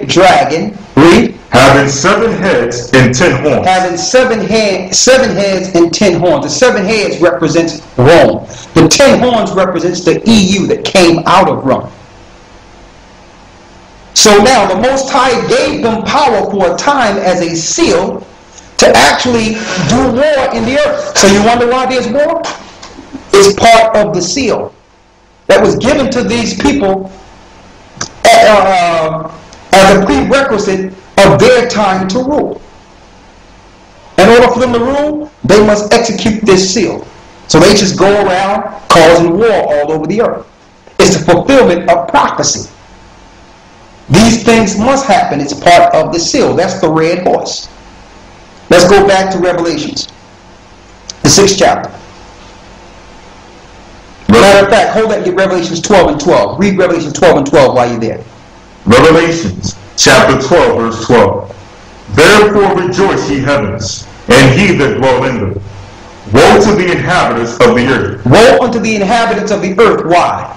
dragon, read, having 7 heads and 10 horns. having seven heads and 10 horns. The 7 heads represents Rome. The 10 horns represents the EU that came out of Rome. So now the Most High gave them power for a time as a seal to actually do war in the earth. So you wonder why there's war? It's part of the seal that was given to these people as a prerequisite of their time to rule. In order for them to rule, they must execute this seal. So they just go around causing war all over the earth. It's the fulfillment of prophecy. These things must happen. It's part of the seal. That's the red horse. Let's go back to Revelations, the 6th chapter. Matter of fact, hold that and get Revelations 12 and 12. Read Revelations 12 and 12 while you're there. Revelations chapter 12, verse 12. Therefore rejoice, ye heavens, and ye that dwell in them. Woe to the inhabitants of the earth. Woe unto the inhabitants of the earth. Why?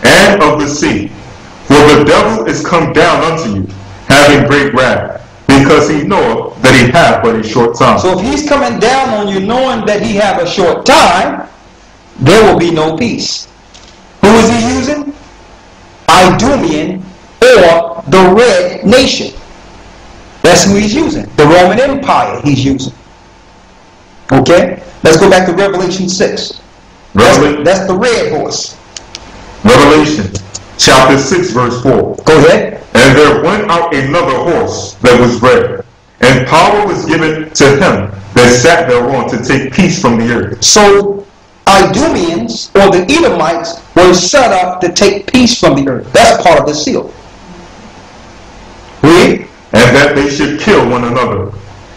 And of the sea. For the devil is come down unto you, having great wrath, because he knoweth that he hath but a short time. So if he's coming down on you knowing that he have a short time, there will be no peace. Who is he using? Idumean, or the Red Nation. That's who he's using. The Roman Empire he's using. Okay? Let's go back to Revelation 6. That's the red horse. Revelation chapter 6, verse 4. Go ahead. And there went out another horse that was red, and power was given to him that sat thereon to take peace from the earth. So Idumeans, or the Edomites, were set up to take peace from the earth. That's part of the seal. Read. And that they should kill one another.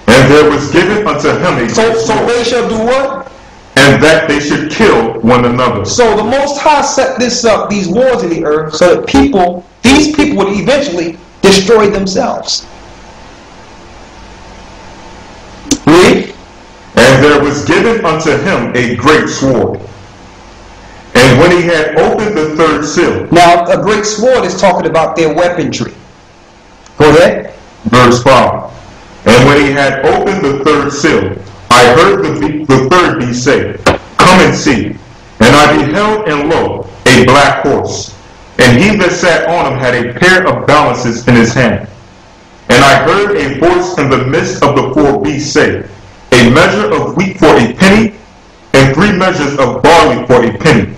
And there was given unto him a So they shall do what? And that they should kill one another. So the Most High set this up, these wars in the earth, so that these people would eventually destroy themselves. Read. And there was given unto him a great sword. And when he had opened the 3rd seal. Now, a great sword is talking about their weaponry. Go ahead. Verse 5. And when he had opened the 3rd seal, I heard the 3rd beast say, Come and see. And I beheld, and lo, a black horse. And he that sat on him had a pair of balances in his hand. And I heard a voice in the midst of the 4 beasts say, A measure of wheat for a penny, and 3 measures of barley for a penny.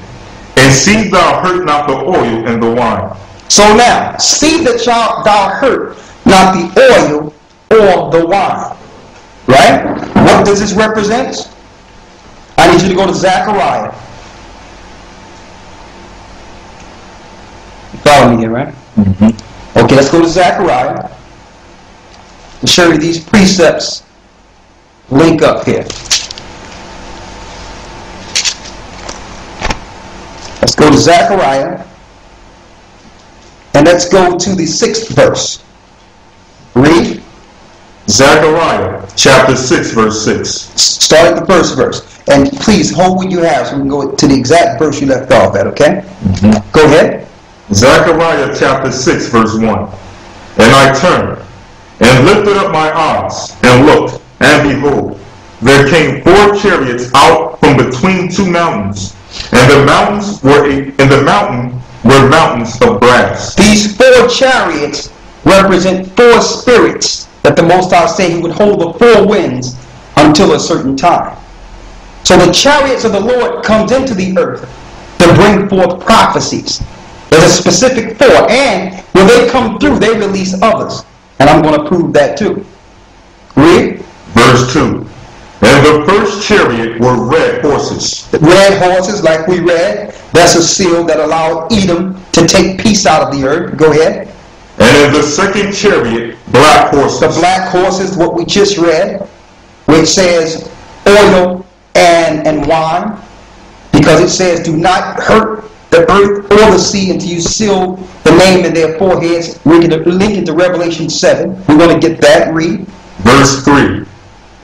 And see thou hurt not the oil and the wine. So now, see that thou hurt not the oil or the wine. Right? What does this represent? I need you to go to Zechariah. You follow me here, right? Mm-hmm. Okay, let's go to Zechariah. I'll show you these precepts link up here. Let's go to Zechariah. And let's go to the 6th verse. Read. Zechariah chapter 6, verse 6. Start at the 1st verse. And please hold what you have so we can go to the exact verse you left off at, okay? Mm-hmm. Go ahead. Zechariah chapter 6, verse 1. And I turned, and lifted up my eyes, and looked, and behold, there came 4 chariots out from between 2 mountains, and the mountains were mountains of brass. These 4 chariots represent 4 spirits that the Most High said he would hold the 4 winds until a certain time. So the chariots of the Lord comes into the earth to bring forth prophecies. There's a specific 4, and when they come through, they release others. And I'm going to prove that too. Read. Verse 2. And the first chariot were red horses. Red horses, like we read. That's a seal that allowed Edom to take peace out of the earth. Go ahead. And in the second chariot, black horses. The black horses, what we just read, which says oil and wine, because it says, do not hurt the earth or the sea until you seal the name in their foreheads. We can link it to Revelation 7. We're going to get that. Read. Verse 3.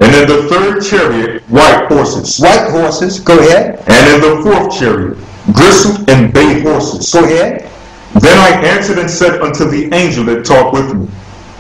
And in the 3rd chariot, white horses. White horses. Go ahead. And in the 4th chariot, gristled and bay horses. Go ahead. Then I answered and said unto the angel that talked with me,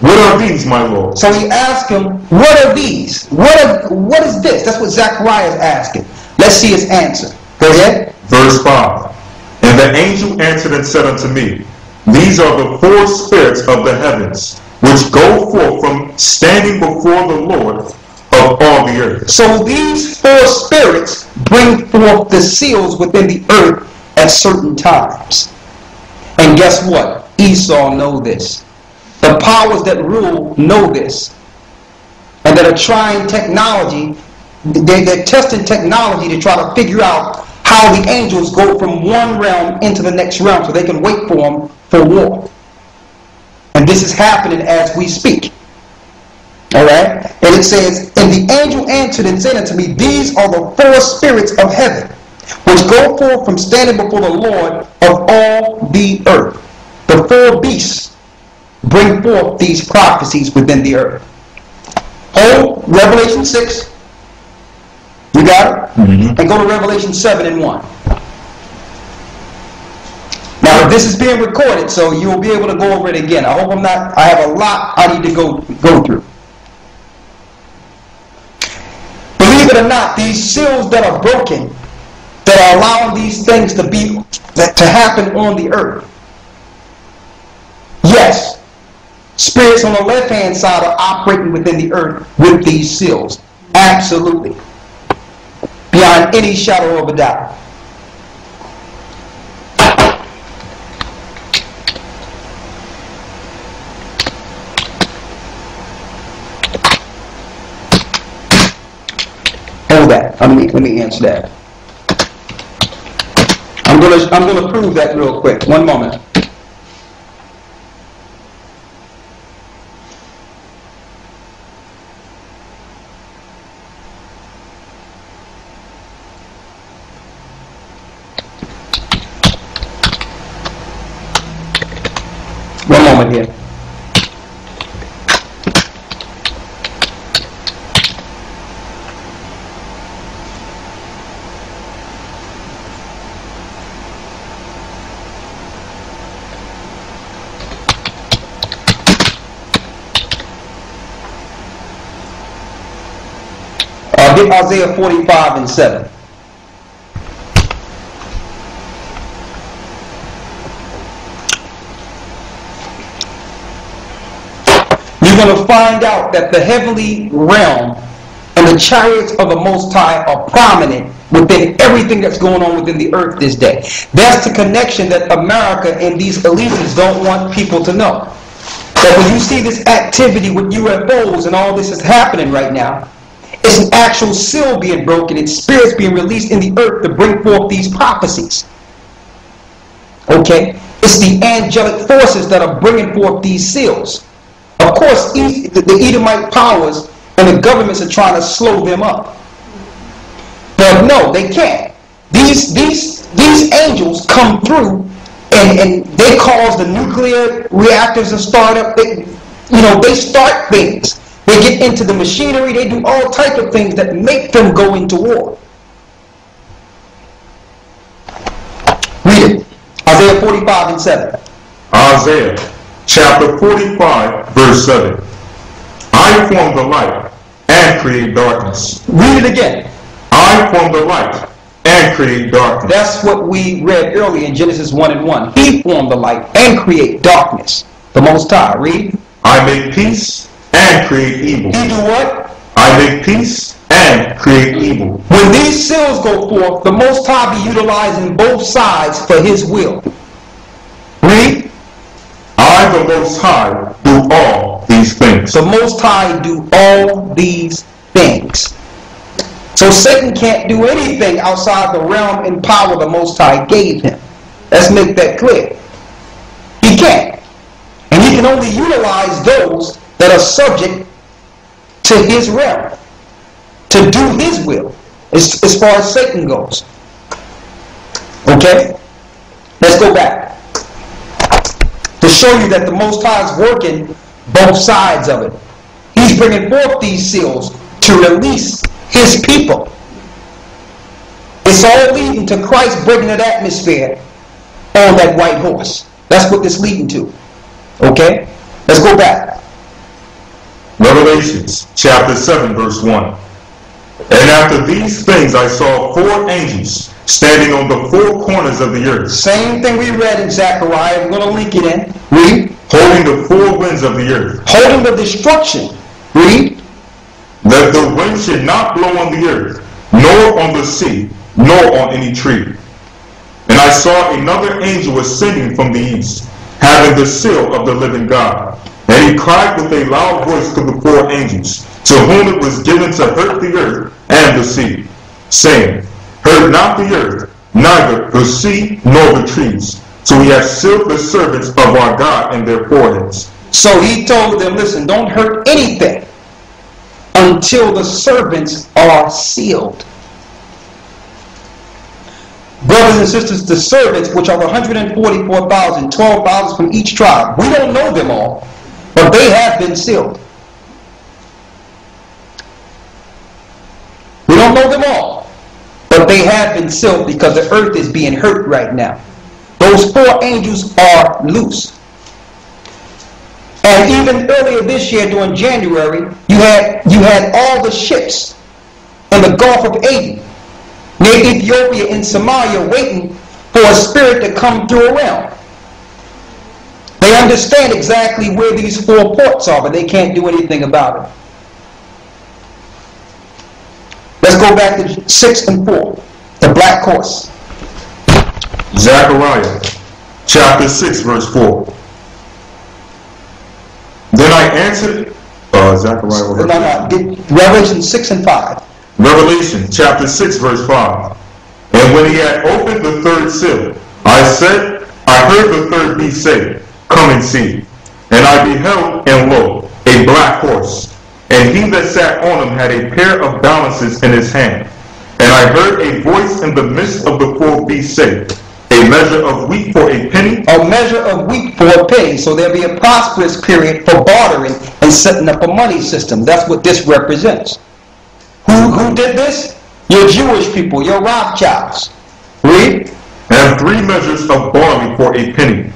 What are these, my Lord? So he asked him, what are these? What is this? That's what Zechariah is asking. Let's see his answer. Go ahead. Verse 5. And the angel answered and said unto me, These are the 4 spirits of the heavens, which go forth from standing before the Lord of all the earth. So these 4 spirits bring forth the seals within the earth at certain times. And guess what? Esau know this. The powers that rule know this. And that are trying technology, they're testing technology to try to figure out how the angels go from one realm into the next realm so they can wait for them for war. And this is happening as we speak. Alright? And it says, And the angel answered and said unto me, These are the 4 spirits of heaven, which go forth from standing before the Lord of all the earth. The 4 beasts bring forth these prophecies within the earth. Hold Revelation 6. You got it? Mm-hmm. And go to Revelation 7 and 1. Now this is being recorded, so you'll be able to go over it again. I hope I have a lot I need to go through. Believe it or not, these seals that are broken, that are allowing these things to happen on the earth. Yes, spirits on the left-hand side are operating within the earth with these seals. Absolutely. Beyond any shadow of a doubt. Hold that. Let me answer that. I'm gonna prove that real quick. One moment. One moment here. Get Isaiah 45 and 7. You're going to find out that the heavenly realm and the chariots of the Most High are prominent within everything that's going on within the earth this day. That's the connection that America and these elites don't want people to know. That when you see this activity with UFOs and all this is happening right now, it's an actual seal being broken. It's spirits being released in the earth to bring forth these prophecies. Okay? It's the angelic forces that are bringing forth these seals. Of course, the Edomite powers and the governments are trying to slow them up. But no, they can't. These angels come through and they cause the nuclear reactors to start up. They start things. They get into the machinery. They do all types of things that make them go into war. Read it. Isaiah 45 and 7. Isaiah chapter 45 verse 7. I form the light and create darkness. Read it again. I form the light and create darkness. That's what we read earlier in Genesis 1 and 1. He formed the light and create darkness. The Most High. Read. I make peace and create evil. He do what? I make peace and create evil. When these seals go forth, the Most High be utilizing both sides for His will. Read. I, the Most High, do all these things. The Most High do all these things. So Satan can't do anything outside the realm and power the Most High gave him. Let's make that clear. He can't. And he can only utilize those that are subject to his realm, to do his will, as far as Satan goes. Okay? Let's go back. To show you that the Most High is working both sides of it. He's bringing forth these seals to release His people. It's all leading to Christ breaking that atmosphere on that white horse. That's what this leading to. Okay? Let's go back. Revelations chapter 7 verse 1. And after these things I saw 4 angels standing on the 4 corners of the earth. Same thing we read in Zechariah. We're going to link it in. Read. Holding the 4 winds of the earth. Holding the destruction. Read. That the wind should not blow on the earth, nor on the sea, nor on any tree. And I saw another angel ascending from the east, having the seal of the living God. And he cried with a loud voice to the 4 angels, to whom it was given to hurt the earth and the sea, saying, Hurt not the earth, neither the sea nor the trees, so we have sealed the servants of our God in their foreheads. So he told them, listen, don't hurt anything until the servants are sealed. Brothers and sisters, the servants, which are 144,000, 12,000 from each tribe, we don't know them all, but they have been sealed. We don't know them all, but they have been sealed because the earth is being hurt right now. Those 4 angels are loose. And even earlier this year, during January, you had all the ships in the Gulf of Aden, near Ethiopia and Somalia, waiting for a spirit to come through a realm. They understand exactly where these 4 ports are, but they can't do anything about it. Let's go back to 6 and 4, the black horse. Zechariah chapter 6 verse 4. Then I answered, Revelation 6 and 5. Revelation chapter 6 verse 5. And when he had opened the 3rd seal, I heard the 3rd beast say, Come and see. And I beheld, and lo, a black horse, and he that sat on him had a pair of balances in his hand. And I heard a voice in the midst of the 4 beasts say, A measure of wheat for a penny. A measure of wheat for a penny. So there'll be a prosperous period for bartering and setting up a money system. That's what this represents. Who did this? Your Jewish people, your Rothschilds. Read. And 3 measures of barley for a penny.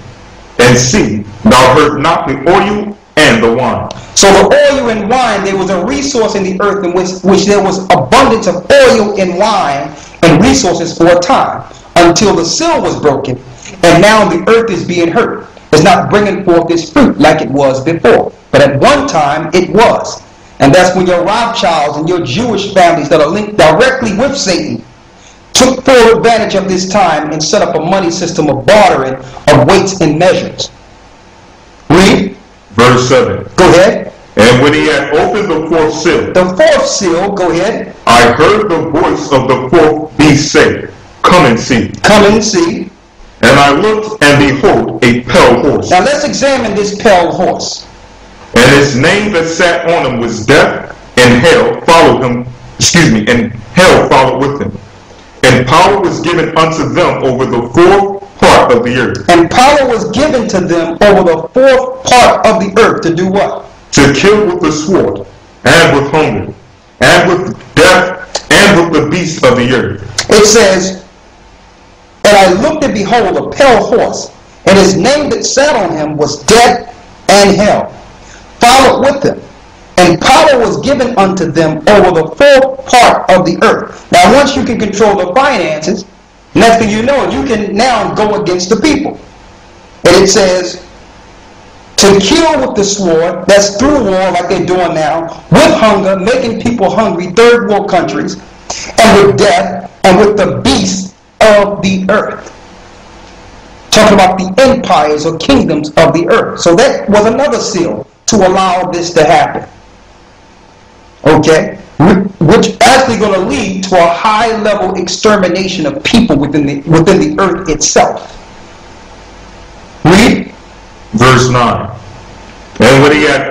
And see, thou heard not the oil and the wine. So the oil and wine, there was a resource in the earth in which there was abundance of oil and wine and resources for a time, until the seal was broken, and now the earth is being hurt. It's not bringing forth its fruit like it was before. But at one time, it was. And that's when your Rothschilds and your Jewish families that are linked directly with Satan took full advantage of this time and set up a money system of bartering of weights and measures. Read. Verse 7. Go ahead. And when he had opened the 4th seal. The 4th seal, go ahead. I heard the voice of the 4th beast say, Come and see. Come and see. And I looked, and behold, a pale horse. Now let's examine this pale horse. And his name that sat on him was Death, and hell followed him. And hell followed with him. And power was given unto them over the 4th part of the earth. And power was given to them over the 4th part of the earth to do what? To kill with the sword, and with hunger, and with death, and with the beasts of the earth. It says, And I looked, and behold, a pale horse, and his name that sat on him was Death, and hell followed with him. And power was given unto them over the 4th part of the earth. Now once you can control the finances, next thing you know, you can now go against the people. And it says, to kill with the sword, that's through war like they're doing now, with hunger, making people hungry, 3rd world countries, and with death, and with the beasts of the earth. Talking about the empires or kingdoms of the earth. So that was another seal to allow this to happen. Okay? Which actually going to lead to a high level extermination of people within the earth itself. Read. Verse 9. And when he had